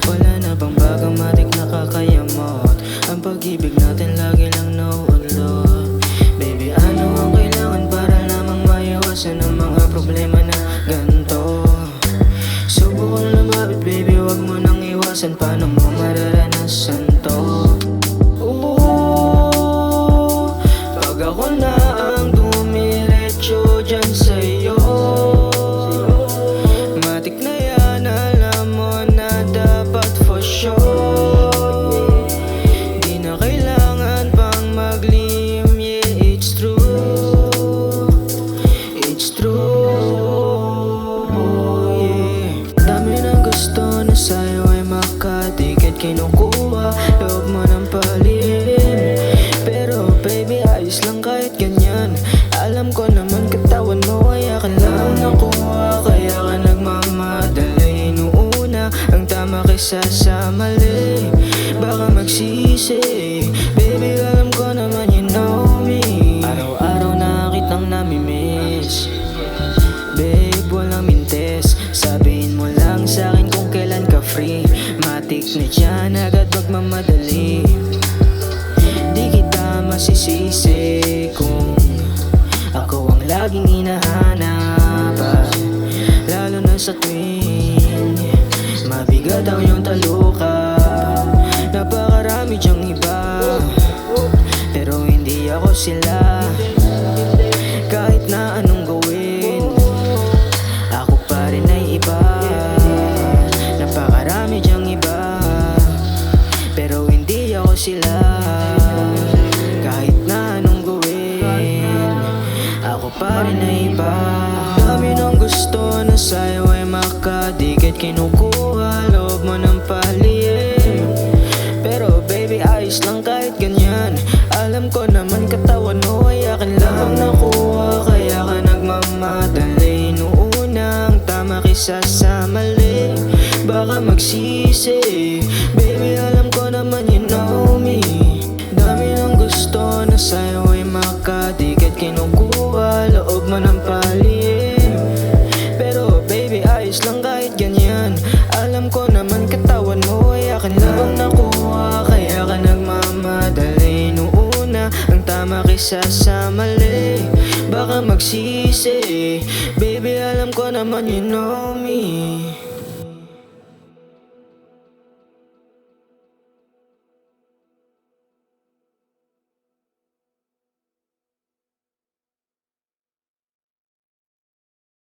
Wala na bang bagang matik nakakayamot? Ang pag-ibig natin lagi lang nauudlot. Baby, ano ang kailangan para lamang maiwasan ang mga problema na ganito? Subukan lumapit baby, wag mo nang iwasan. Paano mo mararanasan to? Pag ako na ang dumiretso dyan sa'yo, matik na yan, alam mo na dapat for sure. Di na kailangan pang maglihim, yeah, it's true. It's true, yeah. Dami ng gusto na sa'yo ay makadikit, kinukuha loob mo ng palihim. Pero baby, ayos lang kahit ganyan. Alam ko naman katawan mo ay akin lang nakuha, kaya ka nagmamadali. Inuuna ang tama kaysa sa mali, baka magsisi. Baby, alam ko naman you know me. Araw-araw na kitang namimiss. Babe, walang mintes, sabihin mo lang sa'kin kung kailan ka free. Matik na dyan agad magmamadali. Di kita masisisi kung ako ang laging hinahanap, lalo na sa tuwing mabigat ang iyong talukap. Napakarami dyang iba, pero hindi ako sila. Kahit na anong gawin, ako pa rin ay iba. Napakarami dyang iba, pero hindi ako sila. Kahit na anong gawin, ako pa rin ay iba. Dami ng gusto na sa'yo ay makadikit, kinukuha loob mo ng palihim. Pero baby, ayos lang kahit ganyan. Alam ko naman katawan mo ay akin lang nakuha, kaya ka nagmamadali. Inuuna ang tama kaysa sa mali, baka magsisi. Baby, alam ko naman you know me. Dami ng gusto na sa'yo ay makadikit, kinukuha loob mo ng palihim. Pero baby, ayos lang kahit ganyan. Alam ko naman katawan mo ay akin lang nakuha, kaya ka nagmamadali. Inuuna ang tama kaysa sa mali, baka magsisi. Baby, alam ko naman you know me.